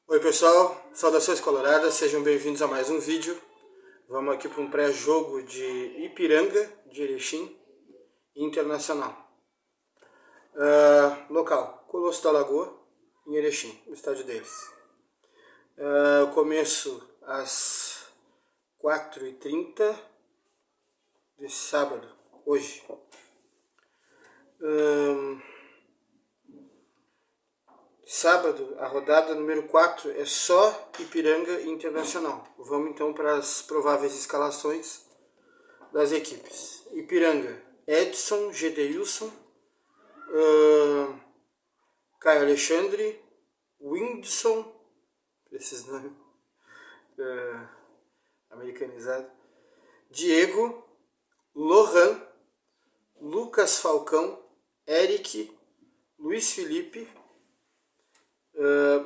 Oi pessoal, saudações coloradas, sejam bem-vindos a mais um vídeo. Vamos aqui para um pré-jogo de Ipiranga, de Erechim, Internacional. Local, Colosso da Lagoa, em Erechim, o estádio deles. Começo às 4h30 de sábado, hoje. Sábado, a rodada número 4 é só Ipiranga Internacional. Vamos então para as prováveis escalações das equipes. Ipiranga, Edson, Gedeilson, Caio Alexandre, Whindersson, esses nomes americanizados, Diego, Lohan, Lucas Falcão, Eric, Luiz Felipe,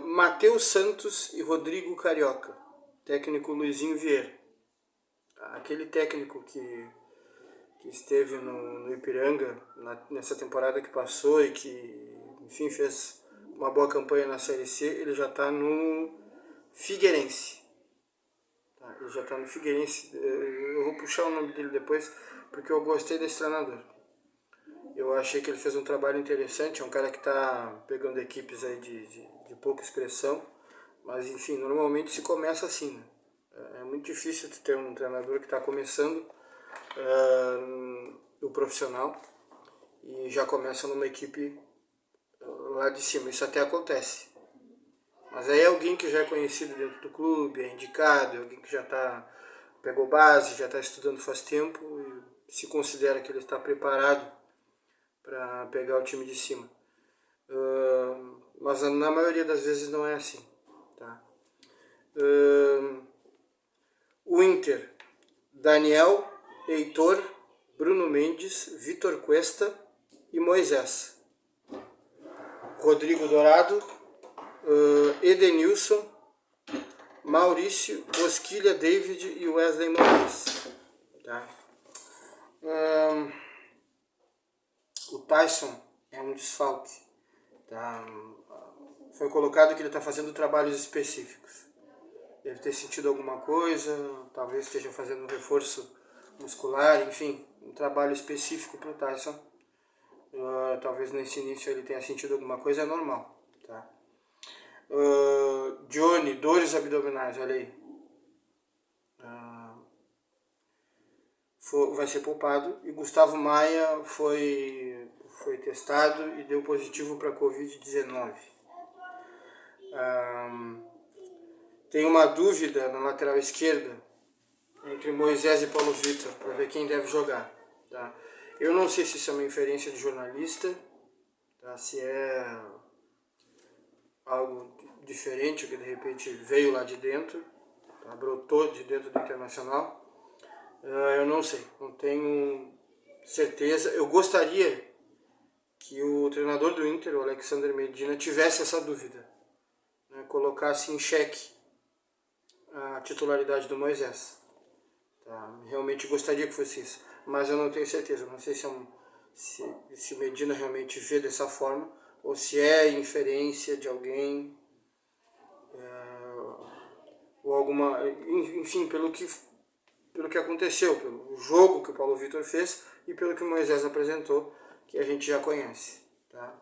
Matheus Santos e Rodrigo Carioca. Técnico Luizinho Vieira. Aquele técnico que esteve no Ipiranga nessa temporada que passou e que, enfim, fez uma boa campanha na Série C, ele já está no Figueirense. Ele já está no Figueirense. Eu vou puxar o nome dele depois, porque eu gostei desse treinador. Eu achei que ele fez um trabalho interessante, é um cara que está pegando equipes aí de pouca expressão, mas enfim, normalmente se começa assim, né? É muito difícil ter um treinador que está começando o profissional e já começa numa equipe lá de cima. Isso até acontece. Mas aí é alguém que já é conhecido dentro do clube, é indicado, é alguém que já pegou base, já está estudando faz tempo e se considera que ele está preparado para pegar o time de cima. Mas na maioria das vezes não é assim. Tá? O Inter, Daniel, Heitor, Bruno Mendes, Vitor Cuesta e Moisés. Rodrigo Dourado, Edenilson, Maurício, Bosquilha, David e Wesley Moraes. Tá? O Tyson é um desfalque. Tá? Foi colocado que ele está fazendo trabalhos específicos. Deve ter sentido alguma coisa, talvez esteja fazendo um reforço muscular, enfim, um trabalho específico para o Tyson. Talvez nesse início ele tenha sentido alguma coisa, é normal. Tá? Johnny, dores abdominais, olha aí. Vai ser poupado. E Gustavo Maia foi testado e deu positivo para Covid-19. Tem uma dúvida na lateral esquerda entre Moisés e Paulo Vitor, para ver quem deve jogar. Tá? Eu não sei se isso é uma inferência de jornalista, tá? Se é algo diferente, que de repente veio lá de dentro, tá? Brotou de dentro do Internacional. Eu não sei, não tenho certeza. Eu gostaria que o treinador do Inter, o Alexandre Medina, tivesse essa dúvida, né? Colocasse em xeque a titularidade do Moisés. Tá? Realmente gostaria que fosse isso, mas eu não tenho certeza. Não sei se Medina realmente vê dessa forma ou se é inferência de alguém ou alguma, enfim, pelo que aconteceu, pelo jogo que o Paulo Vitor fez e pelo que o Moisés apresentou, que a gente já conhece. Tá?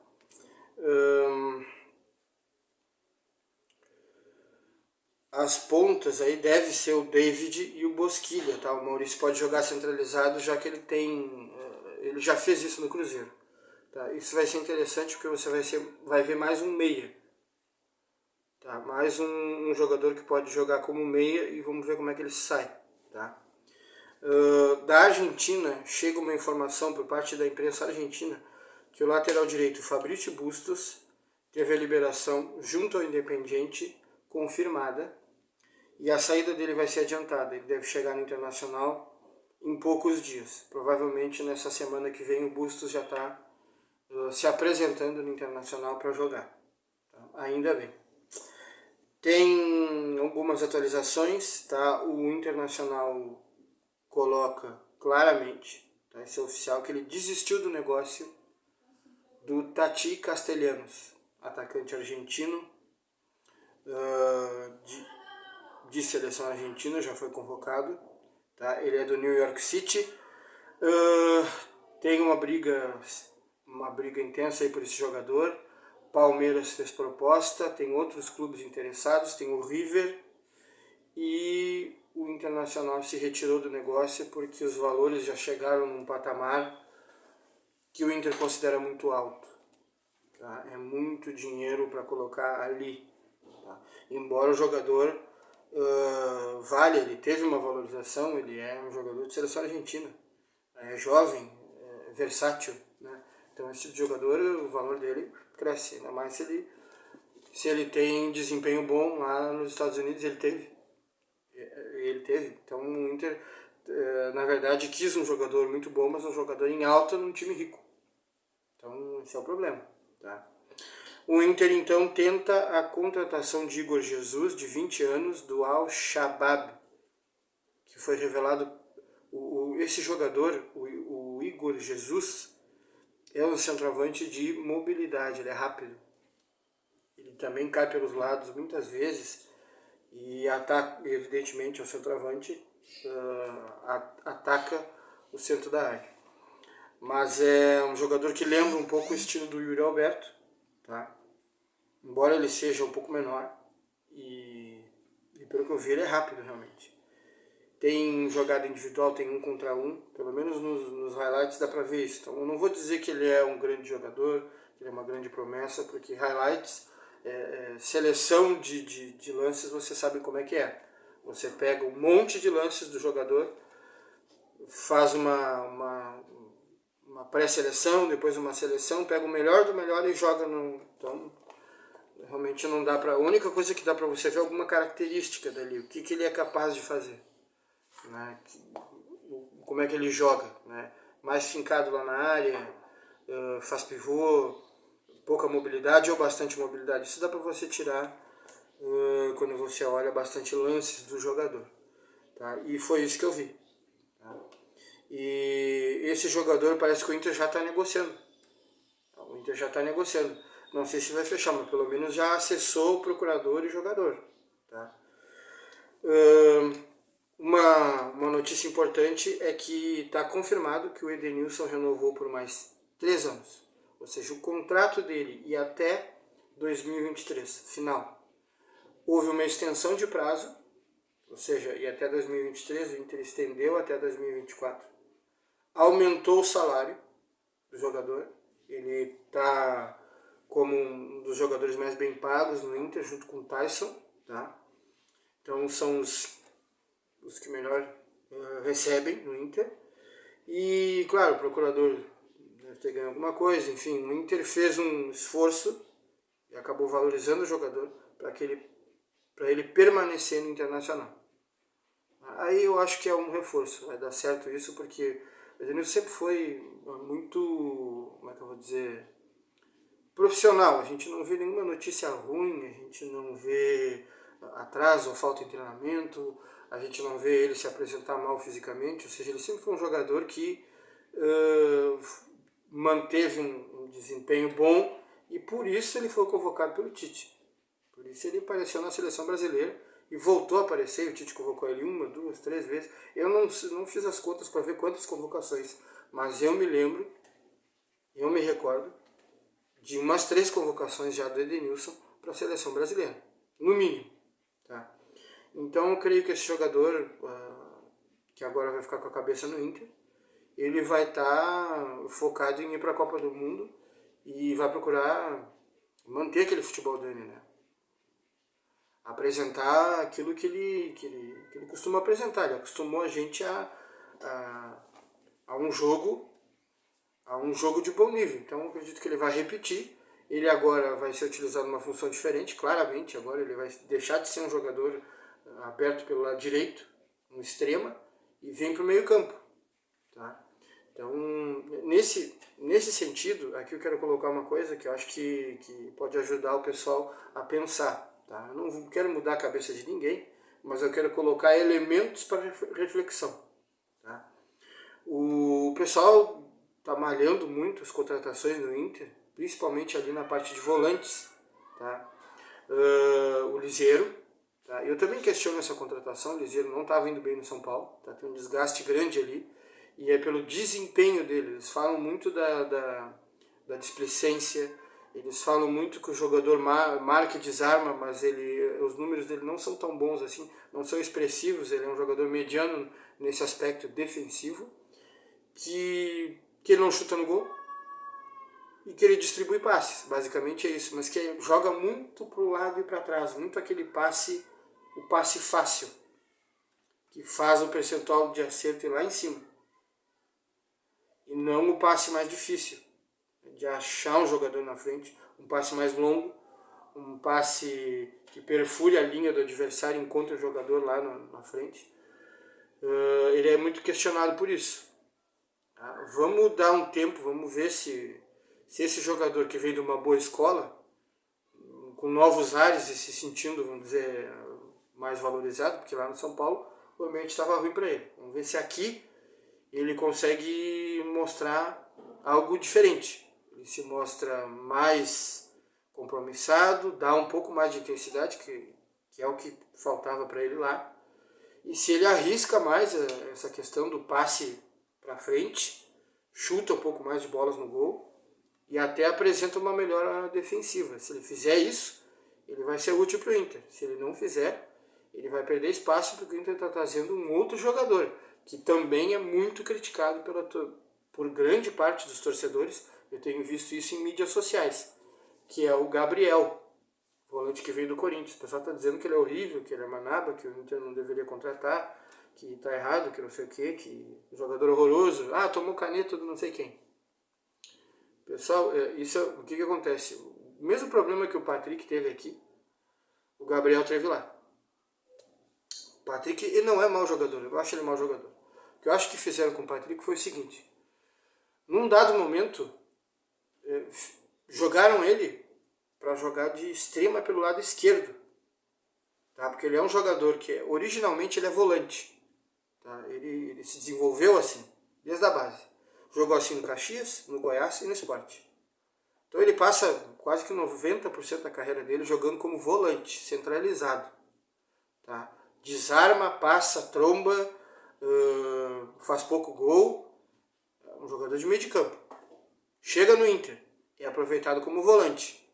As pontas aí deve ser o David e o Bosquilha, tá? O Maurício pode jogar centralizado, já que ele já fez isso no Cruzeiro. Tá? Isso vai ser interessante porque você vai ver mais um meia. Tá? Mais um jogador que pode jogar como meia e vamos ver como é que ele sai. Tá? Da Argentina chega uma informação por parte da imprensa argentina que o lateral direito Fabrício Bustos teve a liberação junto ao Independiente confirmada e a saída dele vai ser adiantada. Ele deve chegar no Internacional em poucos dias. Provavelmente nessa semana que vem o Bustos já está se apresentando no Internacional para jogar. Tá? Ainda bem. Tem algumas atualizações, tá? O Internacional coloca claramente, tá? Esse é oficial, que ele desistiu do negócio do Tati Castellanos, atacante argentino, de seleção argentina, já foi convocado. Tá? Ele é do New York City. Tem uma briga intensa aí por esse jogador. Palmeiras fez proposta, tem outros clubes interessados, tem o River, e o Internacional se retirou do negócio porque os valores já chegaram num patamar que o Inter considera muito alto. Tá? É muito dinheiro para colocar ali. Tá? Embora o jogador vale, ele teve uma valorização, ele é um jogador de seleção argentina, é jovem, é versátil, né? Então esse tipo de jogador, o valor dele cresce, ainda mais se ele tem desempenho bom lá nos Estados Unidos. Ele teve. Então o Inter, na verdade, quis um jogador muito bom, mas um jogador em alta num time rico. Então esse é o problema. Tá? O Inter então tenta a contratação de Igor Jesus, de 20 anos, do Al-Shabaab, que foi revelado. Esse jogador, o Igor Jesus, é um centroavante de mobilidade, ele é rápido. Ele também cai pelos lados muitas vezes e ataca, evidentemente, o centroavante ataca o centro da área. Mas é um jogador que lembra um pouco o estilo do Yuri Alberto, tá? Embora ele seja um pouco menor, e pelo que eu vi ele é rápido realmente. Tem jogada individual, tem 1 contra 1, pelo menos nos highlights dá pra ver isso. Então eu não vou dizer que ele é um grande jogador, que ele é uma grande promessa, porque highlights, seleção de lances, você sabe como é que é. Você pega um monte de lances do jogador, faz uma pré-seleção, depois uma seleção, pega o melhor do melhor e joga no... Então, realmente não dá pra... A única coisa que dá pra você ver é alguma característica dali, o que ele é capaz de fazer. Né? Como é que ele joga, né? Mais fincado lá na área, faz pivô, pouca mobilidade ou bastante mobilidade. Isso dá para você tirar quando você olha bastante lances do jogador. Tá? E foi isso que eu vi. Tá? E esse jogador parece que o Inter já está negociando. O Inter já está negociando. Não sei se vai fechar, mas pelo menos já acessou o procurador e o jogador. Tá? Uma notícia importante é que está confirmado que o Edenilson renovou por mais 3 anos. Ou seja, o contrato dele ia até 2023, final. Houve uma extensão de prazo, ou seja, ia até 2023, o Inter estendeu até 2024. Aumentou o salário do jogador, ele está como um dos jogadores mais bem pagos no Inter, junto com o Tyson. Tá? Então são os que melhor recebem no Inter. E, claro, o procurador deve ter ganho alguma coisa. Enfim, o Inter fez um esforço e acabou valorizando o jogador para ele permanecer no Internacional. Aí eu acho que é um reforço, vai dar certo isso, porque o Edenilson sempre foi muito, como é que eu vou dizer, profissional. A gente não vê nenhuma notícia ruim, a gente não vê atraso ou falta de treinamento, a gente não vê ele se apresentar mal fisicamente, ou seja, ele sempre foi um jogador que manteve um desempenho bom e por isso ele foi convocado pelo Tite. Por isso ele apareceu na seleção brasileira e voltou a aparecer, e o Tite convocou ele 1, 2, 3 vezes. Eu não fiz as contas para ver quantas convocações, mas eu me lembro, eu me recordo de umas 3 convocações já do Edenilson para a seleção brasileira, no mínimo. Tá? Então eu creio que esse jogador, que agora vai ficar com a cabeça no Inter, ele vai estar focado em ir para a Copa do Mundo e vai procurar manter aquele futebol dele, né? Apresentar aquilo que ele costuma apresentar. Ele acostumou a gente a um jogo de bom nível. Então eu acredito que ele vai repetir. Ele agora vai ser utilizado numa função diferente, claramente. Agora ele vai deixar de ser um jogador aberto pelo lado direito, um extrema, e vem para o meio campo. Tá? Então, nesse sentido, aqui eu quero colocar uma coisa que eu acho que pode ajudar o pessoal a pensar. Tá? Eu não quero mudar a cabeça de ninguém, mas eu quero colocar elementos para reflexão. Tá? O pessoal está malhando muito as contratações no Inter, principalmente ali na parte de volantes. Tá? o Liseiro. Tá? Eu também questiono essa contratação, o Liseiro não estava indo bem no São Paulo, tá? Tem um desgaste grande ali, e é pelo desempenho dele. Eles falam muito da displicência, eles falam muito que o jogador marca e desarma, mas os números dele não são tão bons assim, não são expressivos. Ele é um jogador mediano nesse aspecto defensivo, que ele não chuta no gol e que ele distribui passes, basicamente é isso, mas que joga muito para o lado e para trás, muito aquele passe, o passe fácil, que faz o percentual de acerto ir lá em cima, e não o passe mais difícil, de achar um jogador na frente, um passe mais longo, um passe que perfure a linha do adversário e encontra o jogador lá na frente. Ele é muito questionado por isso. Vamos dar um tempo, vamos ver se esse jogador que vem de uma boa escola, com novos ares e se sentindo, vamos dizer, mais valorizado, porque lá no São Paulo o ambiente estava ruim para ele. Vamos ver se aqui ele consegue mostrar algo diferente. Ele se mostra mais compromissado, dá um pouco mais de intensidade, que é o que faltava para ele lá. E se ele arrisca mais essa questão do passe para frente, chuta um pouco mais de bolas no gol e até apresenta uma melhora defensiva. Se ele fizer isso, ele vai ser útil para o Inter. Se ele não fizer, ele vai perder espaço porque o Inter está trazendo um outro jogador, que também é muito criticado por grande parte dos torcedores. Eu tenho visto isso em mídias sociais, que é o Gabriel, volante que veio do Corinthians. O pessoal está dizendo que ele é horrível, que ele é manaba, que o Inter não deveria contratar, que está errado, que não sei o quê, que jogador horroroso. Tomou caneta do não sei quem. Pessoal, o que acontece? O mesmo problema que o Patrick teve aqui, o Gabriel teve lá. O Patrick, ele não é mau jogador, eu acho ele mau jogador. O que eu acho que fizeram com o Patrick foi o seguinte: num dado momento, jogaram ele para jogar de extrema pelo lado esquerdo, tá? Porque ele é um jogador que originalmente ele é volante, tá? Ele se desenvolveu assim, desde a base. Jogou assim no Caxias, no Goiás e no Sport. Então ele passa quase que 90% da carreira dele jogando como volante, centralizado. Tá? Desarma, passa, tromba, faz pouco gol. É um jogador de meio de campo. Chega no Inter, é aproveitado como volante.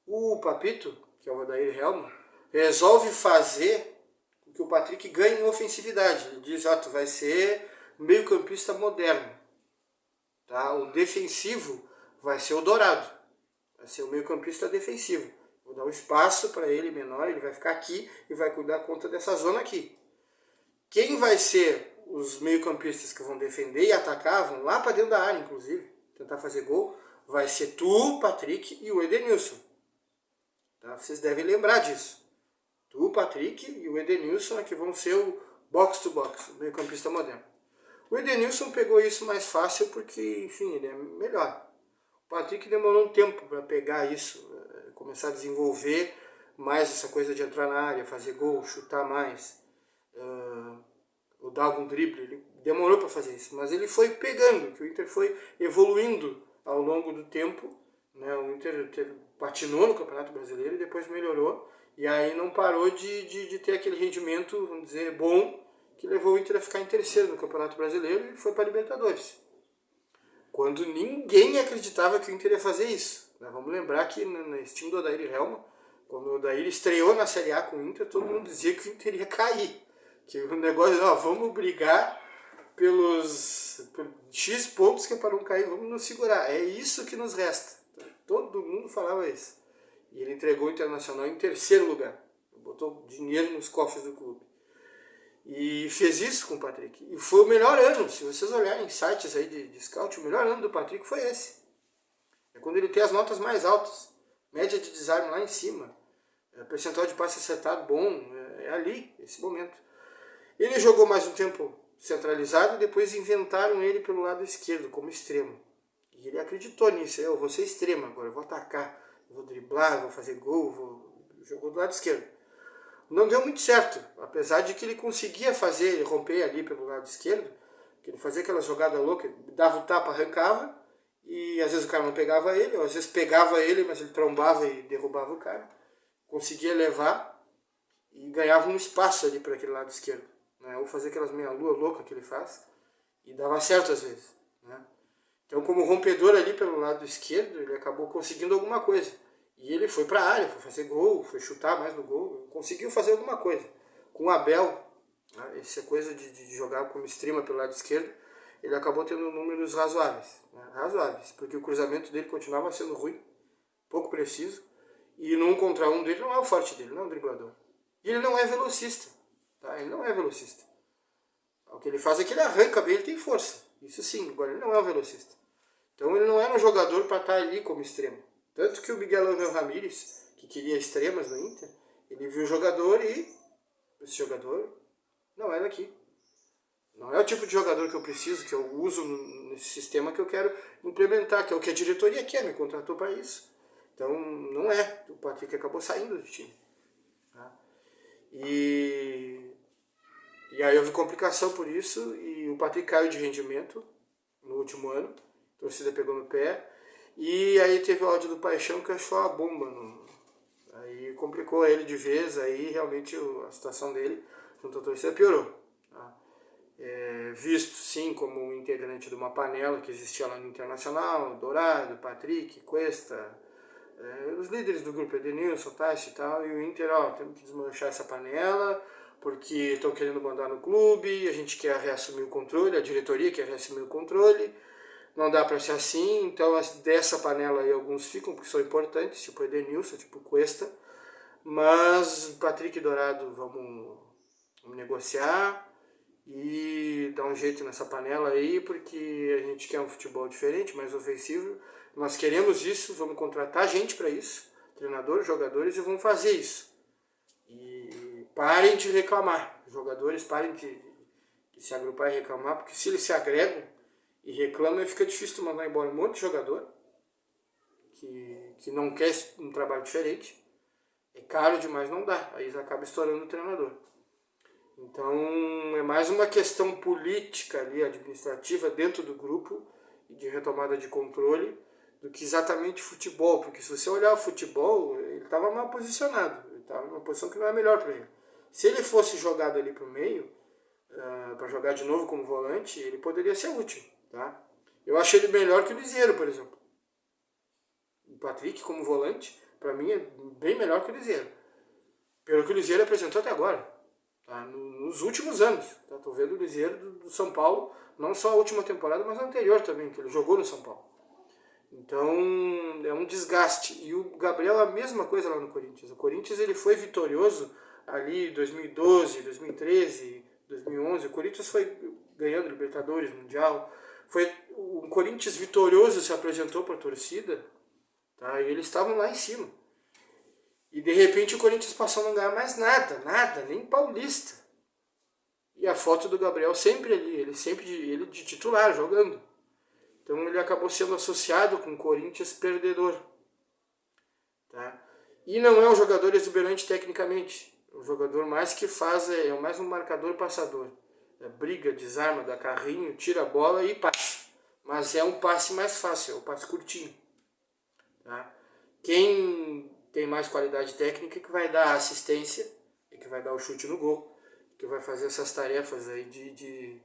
O Papito, que é o Odair Hellmann, resolve fazer com que o Patrick ganhe em ofensividade. Ele diz, tu vai ser meio campista moderno. Tá? O defensivo vai ser o Dourado, vai ser o meio campista defensivo. Vou dar um espaço para ele menor, ele vai ficar aqui e vai cuidar conta dessa zona aqui. Quem vai ser os meio campistas que vão defender e atacar, vão lá para dentro da área inclusive, tentar fazer gol, vai ser tu, Patrick e o Edenilson. Tá? Vocês devem lembrar disso. Tu, Patrick e o Edenilson é que vão ser o box to box, o meio campista moderno. O Edenilson pegou isso mais fácil porque, enfim, ele é melhor. O Patrick demorou um tempo para pegar isso, começar a desenvolver mais essa coisa de entrar na área, fazer gol, chutar mais, ou dar algum drible. Ele demorou para fazer isso, mas ele foi pegando, que o Inter foi evoluindo ao longo do tempo. Né? O Inter patinou no Campeonato Brasileiro e depois melhorou, e aí não parou de ter aquele rendimento, vamos dizer, bom, que levou o Inter a ficar em terceiro no Campeonato Brasileiro e foi para a Libertadores. Quando ninguém acreditava que o Inter ia fazer isso. Vamos lembrar que nesse time do Odair Hellmann, quando o Odair estreou na Série A com o Inter, todo mundo dizia que o Inter ia cair. Que o negócio, vamos brigar pelos X pontos que é para não cair, vamos nos segurar. É isso que nos resta. Todo mundo falava isso. E ele entregou o Internacional em terceiro lugar. Botou dinheiro nos cofres do clube. E fez isso com o Patrick. E foi o melhor ano. Se vocês olharem em sites aí de scout, o melhor ano do Patrick foi esse. É quando ele tem as notas mais altas. Média de desarme lá em cima. Percentual de passe acertado bom. É ali, esse momento. Ele jogou mais um tempo centralizado e depois inventaram ele pelo lado esquerdo, como extremo. E ele acreditou nisso. Eu vou ser extremo agora, eu vou atacar, eu vou driblar, vou fazer gol. Jogou do lado esquerdo. Não deu muito certo, apesar de que ele conseguia fazer, romper ali pelo lado esquerdo, que ele fazia aquela jogada louca, dava o tapa, arrancava, e às vezes o cara não pegava ele, ou às vezes pegava ele, mas ele trombava e derrubava o cara. conseguia levar e ganhava um espaço ali para aquele lado esquerdo, né? Ou fazer aquelas meia-lua louca que ele faz, e dava certo às vezes, né? Então, como rompedor ali pelo lado esquerdo, ele acabou conseguindo alguma coisa. E ele foi para a área, foi fazer gol, foi chutar mais no gol, conseguiu fazer alguma coisa. Com o Abel, né, essa coisa de jogar como extrema pelo lado esquerdo, ele acabou tendo números razoáveis, né? Razoáveis, porque o cruzamento dele continuava sendo ruim, pouco preciso, e no 1 contra 1 dele não é o forte dele, não é o driblador. E ele não é velocista, tá? Ele não é velocista. O que ele faz é que ele arranca bem, ele tem força. Isso sim, agora ele não é um velocista. Então ele não era um jogador para estar ali como extremo. Tanto que o Miguel Ángel Ramírez, que queria extremas no Inter, ele viu o jogador e esse jogador não é daqui. Não é o tipo de jogador que eu preciso, que eu uso nesse sistema que eu quero implementar, que é o que a diretoria quer, me contratou para isso. Então não é. O Patrick acabou saindo do time. Tá? E aí houve complicação por isso e o Patrick caiu de rendimento no último ano. A torcida pegou no pé. E aí teve o áudio do Paixão que achou a bomba. Aí complicou ele de vez, aí realmente a situação dele junto à torcida piorou. Tá? Visto sim como um integrante de uma panela que existia lá no Internacional, Dourado, Patrick, Cuesta, os líderes do grupo, Edenilson, Tassi e tal, e o Inter, temos que desmanchar essa panela, porque estão querendo mandar no clube, a gente quer reassumir o controle, a diretoria quer reassumir o controle, não dá para ser assim, então dessa panela aí alguns ficam, porque são importantes, tipo Edenilson, tipo Cuesta, mas Patrick e Dourado vamos negociar e dar um jeito nessa panela aí, porque a gente quer um futebol diferente, mais ofensivo, nós queremos isso, vamos contratar gente para isso, treinadores, jogadores, e vamos fazer isso. E parem de reclamar, jogadores parem de se agrupar e reclamar, porque se eles se agregam e reclamam, fica difícil mandar embora um monte de jogador que não quer um trabalho diferente, é caro demais, não dá, aí acaba estourando o treinador. Então é mais uma questão política ali, administrativa dentro do grupo e de retomada de controle do que exatamente futebol, porque se você olhar o futebol, ele estava mal posicionado, ele estava numa posição que não é melhor para ele. Se ele fosse jogado ali para o meio, para jogar de novo como volante, ele poderia ser útil, tá? Eu achei ele melhor que o Liseiro, por exemplo. O Patrick como volante, para mim é bem melhor que o Liseiro. Pelo que o Liseiro apresentou até agora. Tá? Nos últimos anos. Tá? Tô vendo o Liseiro do São Paulo, não só a última temporada, mas a anterior também, que ele jogou no São Paulo. Então é um desgaste. E o Gabriel a mesma coisa lá no Corinthians. O Corinthians ele foi vitorioso ali em 2012, 2013, 2011. O Corinthians foi ganhando Libertadores, Mundial. Foi o Corinthians vitorioso se apresentou para a torcida, tá? E eles estavam lá em cima. E de repente o Corinthians passou a não ganhar mais nada, nem paulista. E a foto do Gabriel sempre ali, ele de titular, jogando. Então ele acabou sendo associado com o Corinthians perdedor. Tá? E não é um jogador exuberante tecnicamente. É um jogador mais que faz, é mais um marcador passador. Briga, desarma, dá carrinho, tira a bola e passa. Mas é um passe mais fácil, é um passe curtinho. Tá? Quem tem mais qualidade técnica que vai dar assistência, que vai dar o chute no gol, que vai fazer essas tarefas aí de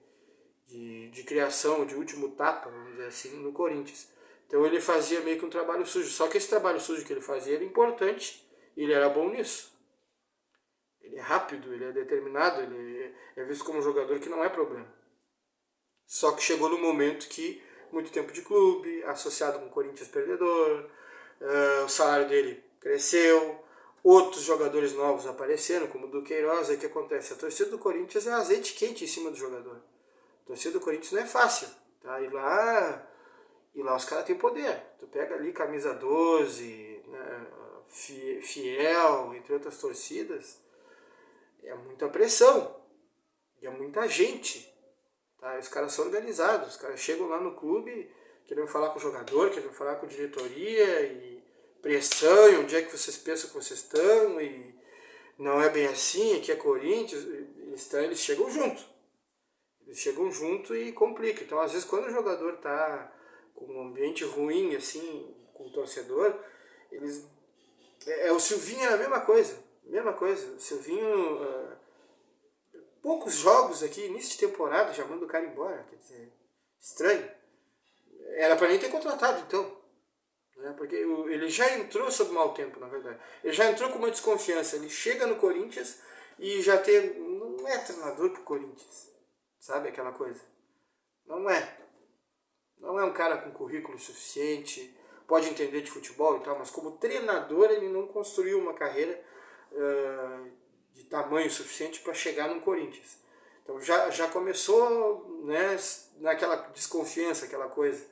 criação, de último tapa, vamos dizer assim, no Corinthians. Então ele fazia meio que um trabalho sujo, só que esse trabalho sujo que ele fazia era importante, e ele era bom nisso. Ele é rápido, ele é determinado, ele é visto como um jogador que não é problema. Só que chegou no momento que, muito tempo de clube, associado com o Corinthians perdedor, o salário dele cresceu, outros jogadores novos apareceram, como o Duqueiroz. Aí o que acontece? A torcida do Corinthians é azeite quente em cima do jogador. A torcida do Corinthians não é fácil, tá? E lá os caras têm poder. Tu pega ali camisa 12, né, Fiel, entre outras torcidas, é muita pressão, e é muita gente. Tá? Os caras são organizados, os caras chegam lá no clube querendo falar com o jogador, querendo falar com a diretoria, e pressão, e onde é que vocês pensam que vocês estão, e não é bem assim, aqui é Corinthians, eles chegam junto. Eles chegam junto e complica. Então, às vezes, quando o jogador está com um ambiente ruim, assim, com o torcedor, eles O Silvinho era a mesma coisa. Mesma coisa. O Silvinho, poucos jogos aqui, início de temporada, já manda o cara embora. Quer dizer, estranho. Era para nem ter contratado, então. Né? Porque ele já entrou sob mau tempo, na verdade. Ele já entrou com uma desconfiança. Ele chega no Corinthians e já tem. Não é treinador pro Corinthians. Sabe aquela coisa? Não é. Não é um cara com currículo suficiente, pode entender de futebol e tal, mas como treinador ele não construiu uma carreira de tamanho suficiente para chegar no Corinthians. Então já começou, né, naquela desconfiança, aquela coisa.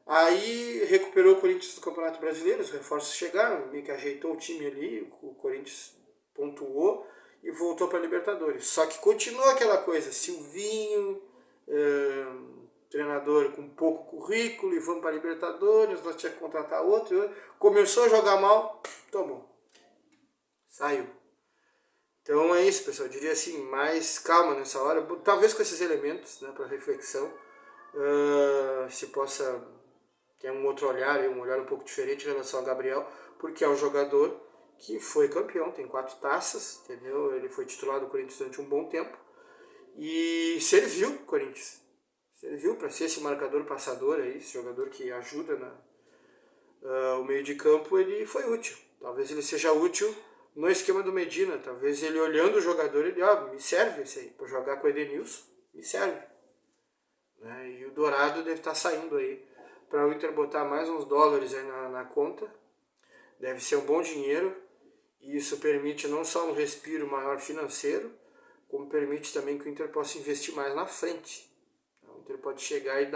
Aí recuperou o Corinthians do Campeonato Brasileiro, os reforços chegaram, meio que ajeitou o time ali, o Corinthians pontuou e voltou para a Libertadores. Só que continuou aquela coisa, Silvinho, treinador com pouco currículo e vamos para a Libertadores, nós tínhamos que contratar outro. Começou a jogar mal, tomou. Saiu. Então é isso, pessoal. Eu diria assim, mais calma nessa hora. Talvez com esses elementos, né, para reflexão, se possa ter um outro olhar, um olhar um pouco diferente em relação ao Gabriel, porque é um jogador que foi campeão, tem 4 taças, entendeu? Ele foi titular do Corinthians durante um bom tempo e serviu o Corinthians. Serviu para ser esse marcador passador aí, esse jogador que ajuda o meio de campo, ele foi útil. Talvez ele seja útil no esquema do Medina, talvez ele olhando o jogador, ele, me serve esse aí, para jogar com o Edenilson, me serve. Né? E o Dourado deve estar saindo aí, para o Inter botar mais uns dólares aí na conta, deve ser um bom dinheiro, e isso permite não só um respiro maior financeiro, como permite também que o Inter possa investir mais na frente. O Inter pode chegar e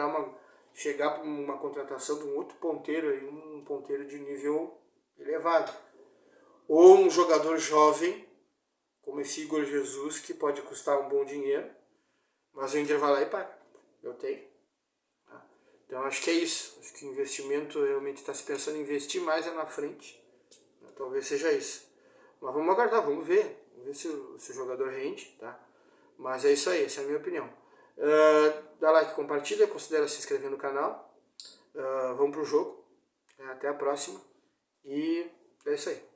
chegar para uma contratação de um outro ponteiro, aí, um ponteiro de nível elevado. Ou um jogador jovem, como esse Igor Jesus, que pode custar um bom dinheiro, mas o Inter vai lá e paga. Eu tenho. Então acho que é isso. Acho que o investimento realmente está se pensando em investir mais na frente. Talvez seja isso. Mas vamos aguardar, vamos ver. Vamos ver se o jogador rende, tá? Mas é isso aí, essa é a minha opinião. Dá like, compartilha, considera se inscrever no canal. Vamos pro jogo. Até a próxima. E é isso aí.